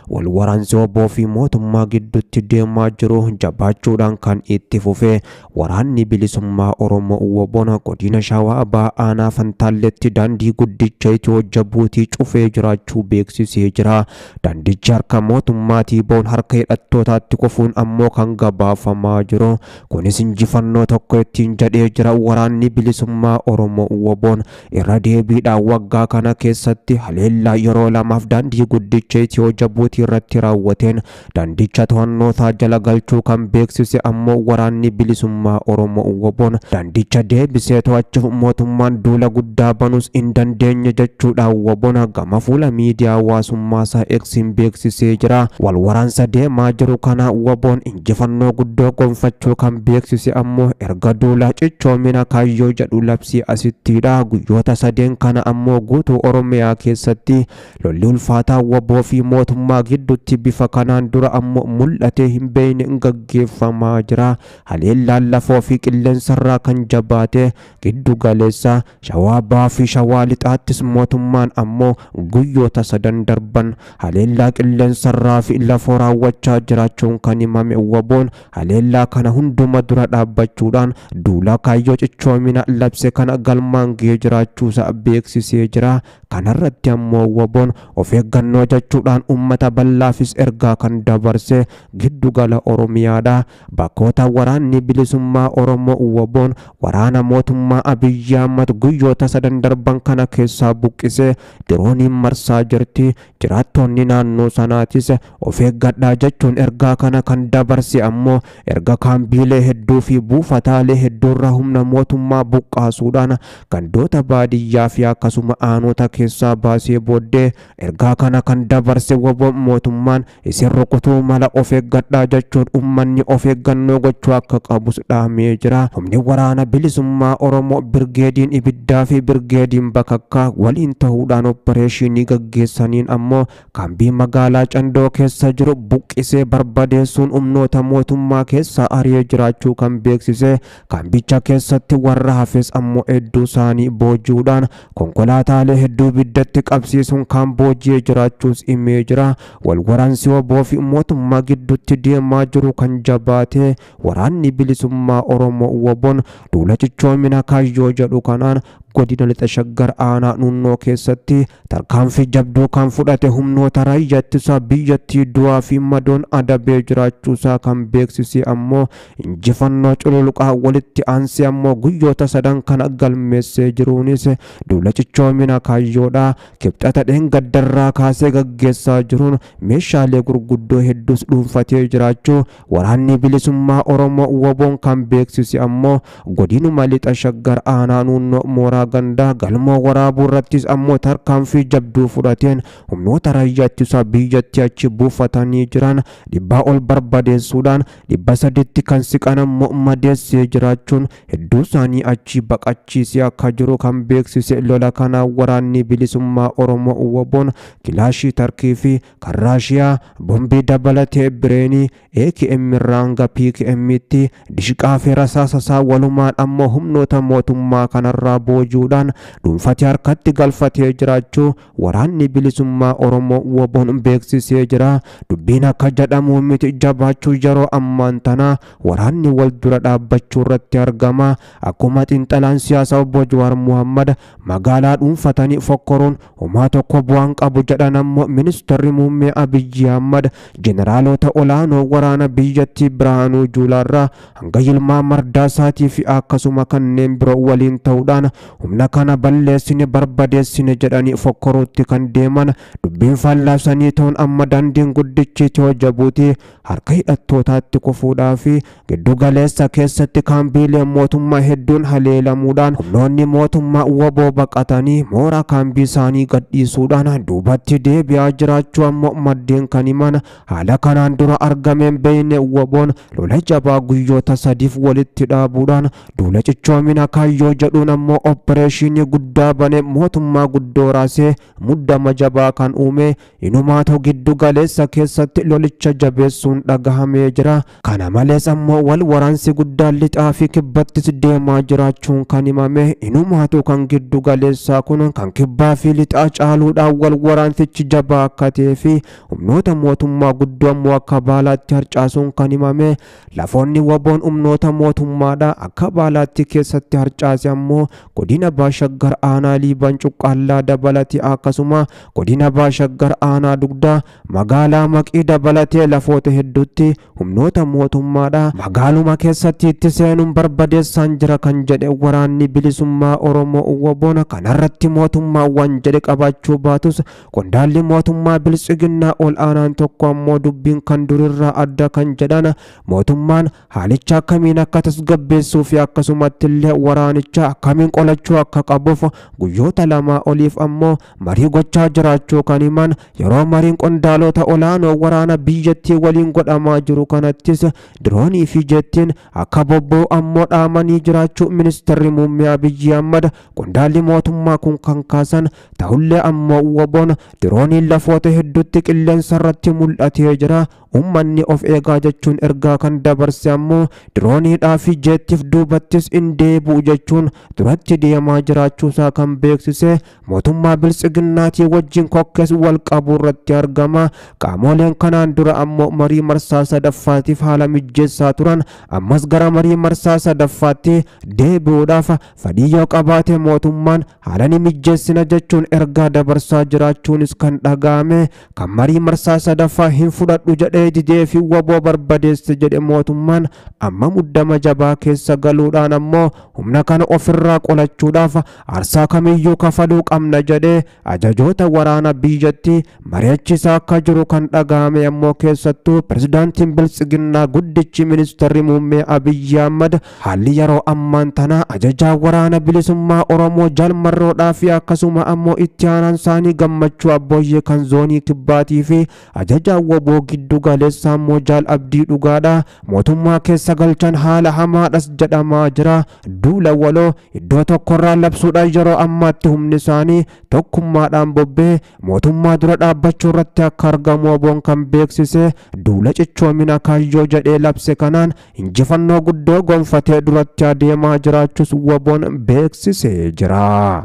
walwaraansi waboo fi mootummaa gidduutti deemaa jiru jabaachuudhaan kan itti fufe. Waraanni bilisummaa Oromoo waboon godina Shawaa Bahaa Fantaalletti daandii guddicha Itiyoo Jabuutii cufee jiraachuu beeksisee jira. Daandichi harka mootummaatii boon harka hidhattootaatti kufuun ammoo kan gabaafamaa jiru. Kunis injifannoo tokko ittiin jedhee jira. Waraanni bilisummaa Oromoo waboon irra deebiidhaan waggaa kana keessatti haleellaa yeroo lamaaf daandii guddicha Itiyoo Jabuutii irratti raawwateen daandicha to'annootaa jala galchuu kan beeksise ammoo waraanni bilisummaa Oromoo waboon daandicha deebisee to'achuuf mootummaan duula guddaa banuus hin dandeenye jechuudhaan waboon gama fuula miidiyaa hawaasummaasaa X'n beeksisee jira. Walwaraansa deemaa jiru kana waboon injifannoo guddoo gonfachuu kan beeksise ammoo erga duula cichoomina kaayyoo jedhu labsii asittiidha. Guyyoota sadeen kana ammoo guutuu Oromiyaa keessatti lolli ulfaataa waboo fi mootummaa gidduutti bifa kanaan dura ammoo mul'atee hin beekne gaggeeffamaa jira. Haleellaan lafoo fi qilleensarraa kan jabaate giddu galeessa Shawaa Bahaa fi Shawaa Lixaattis mootummaan ammoo guyyoota sadan darban haleellaa qilleensarraa fi lafoo raawwachaa jiraachuun kan himame. Waboon haleellaa kana hunduma dura dhaabbachuudhaan duula kaayyoo cichoomina labse kana galmaan ga'ee jiraachuusaa beeksisee jira. Kanarratti ammoo waboon of eeggannoo jechuudhaan uummata bal'aafis ergaa kan dabarse giddu gala Oromiyaadha. Bakkoota waraanni bilisummaa Oromoo waboon waraana mootummaa Abiyyi Ahmad guyyoota sadan darban kana keessaa buqqisee dirooniin marsaa jirti. Jiraattonni naannoo sanaatis of eeggadhaa jechuun ergaa kana kan dabarse ammoo erga kaambiilee hedduu fi buufataalee hedduurraa humna mootummaa buqqaasuudhaan gandoota baadiyyaa fi akkasuma aanota keessaa baasee booddee ergaa kana kan dabarse waboon mootummaan isin rukutuu mala of eeggadhaa jechuun uummanni of eeggannoo gochuu akka qabus dhaamee jira. Humni waraana bilisummaa Oromoo birgeediin Ibiddaa fi birgeediin Bakakkaa waliin ta'uudhaan opereeshinii gaggeessaniin ammoo kaambii magaalaa Candoo keessa jiru buqqisee barbadeessuun humnoota mootummaa keessa ari'ee jiraachuu kan beeksise. Kaambicha keessatti warra hafes ammoo hedduu isaanii booji'uudhaan konkolaataalee hedduu biddatti qabsiisuun kan booji'ee jiraachuus himee jira. Walwaraansi waboo fi mootummaa gidduutti deemaa jiru kan jabaate waraanni bilisummaa Oromoo waboon duula cichoomina kaayyoo jedhu kanaan godina lixa shaggar aanaa nunnoo keessatti tarkaanfii jabduu kan fudhate humnoota raayyaa ittisa biyyattii du'aa fi madoon adabee jiraachuusaa kan beeksise ammoo injifannoo cululuqaa walitti aansee ammoo guyyoota sadan kana galmeessee jiruunis duula cichoomina kaayyoodha. Kibxata dheengaddarraa kaasee gaggeessaa jiruun meeshaalee gurguddoo hedduus dhuunfatee jiraachuu waraanni bilisummaa Oromoo waboon kan beeksise ammoo godinuma lixa shaggar aanaa nunnoo mooraa gandaa galmoo waraabuu irrattis ammoo tarkaanfii jabduu fudhateen humnoota raayyaa ittisa biyyattii achi buufatanii jiran 100 ol barbadeessuudhaan 300tti kan siqan ammoo madeessee jiraachuun hedduu isaanii achi baqachiisee akka jiru kan beeksise. Lola kana waraanni bilisummaa Oromoo waboon kilaashii Tarkii fi Raashiyaa bombii dabalatee bireenii AKM irraa hanga PKM'tti dishiqaa fi rasaasasaa walumaan ammoo humnoota mootummaa kanarraa boojuudhaan dhuunfatee harkatti galfatee jiraachuu waraanni bilisummaa Oromoo waboon beeksisee jira. Dubbiin akka jedhamu miti jabaachuu yeroo ammaan tana waraanni wal dura dhaabbachuu irratti argama. Akkuma xiinxalaan siyaasaa obbo Jawaar Mohammad magaalaa dhuunfatanii fokkoruun homaa tokko bu'aan qabu jedhan ammoo ministeerri muummee Abiyyi Ahmad jeneraalota olaanoo waraana biyyattii Biraanuu Juulaarraa hanga Yilmaa Mardaasaatii fi akkasuma kanneen biroo waliin ta'uudhaan humna kana balleessine barbadeessine jedhanii fokkoruutti kan deeman. Dubbiin fallaasanii ta'uun amma daandiin guddichi Itiyoo Jabuutii harka hidhattootaatti kufuudhaa fi giddu galeessa keessatti kaambiilee mootummaa hedduun haleelamuudhaan humnoonni mootummaa waboo baqatanii mooraa kaambii isaanii gadhiisuudhaan duubatti deebi'aa jiraachuu ammoo maddeen kan himan. Haala kanaan dura argameen beeyne waboon lola jabaa guyyoota sadiif walitti dhaabuudhaan duula cichoomina kaayyoo jedhuun ammoo opereeshinii guddaa bane mootummaa guddoo raasee muddama jabaa kan uume inumaatoo giddu galeessa keessatti lolicha jabeessuun dhagahamee jira. Kana malees ammoo wal waraansi guddaan lixaa fi kibbattis deemaa jiraachuun kan himame inumaatoo kan giddu galeessaa kun kan kibbaa fi lixaa caaluudhaan wal waraansichi jabaa akka ta'ee fi humnoota mootummaa guddoo ammoo akka baalaatti harcaasuun kan himame. Lafoonni waboon humnoota mootummaadha akka baalaatti keessatti harcaase ammoo godina Baashaggar aanaa Liiban Cuqqaallaa dabalatee akkasuma godina Baashaggar aanaa Dugdaa magaalaa Maqii dabalatee lafoota hedduutti humnoota mootummaadha magaaluma keessatti itti seenuun barbadeessaan jira kan jedhe waraanni bilisummaa Oromoo waboon. Kanarratti mootummaawwan jedhe qabaachuu baatus qondaalli mootummaa bilisiginnaa ol aanaan tokko ammoo dubbiin kan durirraa adda kan jedhan mootummaan haalicha akkamiin akka tasgabbeessuu fi akkasumatti illee waraanicha akkamiin qolachuu akka qabuuf guyyoota lama oliif ammoo marii gochaa jiraachuu kan himan. Yeroo mariin qondaalota olaanoo waraana biyyattii waliin godhamaa jiru kanattis diroonii fi jettiin akka bobba'u ammoo dhaamanii jiraachuu ministeerri muummee Abiyyi Ahmad qondaalli mootummaa kun kan kaasan ta'ullee ammoo waboon dirooniin lafoota hedduutti qilleensa irratti mul'atee jira. Ummanni of eegaa jechuun ergaa kan dabarse ammoo dirooniidhaa fi jettiif duubattis in deebi'u jechuun duratti deemaa jiraachuusaa kan beeksise. Mootummaa bilisiginnaatii wajjin kokkees wal qabuu irratti argama. Qaamoleen kanaan dura ammoo marii marsaa sadaffaatiif haala mijeessaa turan ammas gara marii marsaa sadaffaatti deebi'uudhaaf fedhii yoo qabaate mootummaan haala ni mijeessina jechuun ergaa dabarsaa jiraachuunis kan dhaga'ame. Kan marii marsaa sadaffaa hin fudhadhu jedhe didee fi waboo barbadeesse jedhe mootummaan amma muddama jabaa keessa galuudhaan ammoo humna kana ofirraa qolachuudhaaf aarsaa kamiyyuu kafaluu qabna jedhe ajajoota waraana biyyattii mari'achiisaa akka jiru kan dhaga'ame ammoo keessattuu pirezidaantiin bilisiginnaa guddichi ministeerri muummee Abiyyi Ahmad haalli yeroo ammaan tanaa ajajaa waraana bilisummaa Oromoo Jalmarroodhaa fi akkasuma ammoo itti aanaan isaanii Gammachuu Abbooyyee kan zoonii kibbaatii fi ajajaa waboo giddu galeessaa ammoo Jaal Abdii Dhugaadha mootummaa keessa galchan haala hamaadhas jedhamaa jira. Duula waloo iddoo tokkorraa labsuudhaan yeroo ammaatti humni isaanii tokkummaadhaan bobbee mootummaa dura dhaabbachuu irratti akka argamu waboon kan beeksise. Duula cichoomina kaayyoo jedhee labse kanaan injifannoo guddoo gonfatee duratti adeemaa jiraachuus waboon beeksisee jira.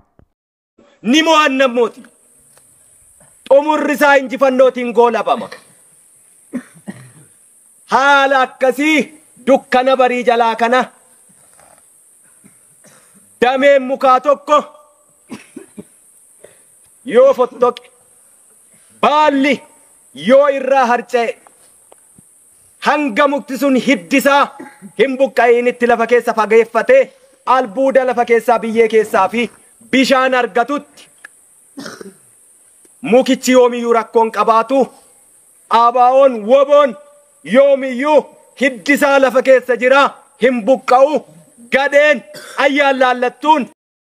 Ni mo'annamooti xumurri isaa injifannootiin goolabama. Haala akkasii dukkana barii jalaa kana dameen mukaa tokko yoo fottoqe baalli yoo irraa harca'e hanga mukti sun hiddisaa hin buqqa'initti lafa keessa fageeffatee albuuda lafa keessaa biyyee keessaa fi bishaan argatutti mukichi yoomiyyuu rakkoon qabaatu ABO'n waboon yoomiyyuu hiddisaa lafa keessa jira hin buqqa'u gadeen ayyaan laallattuun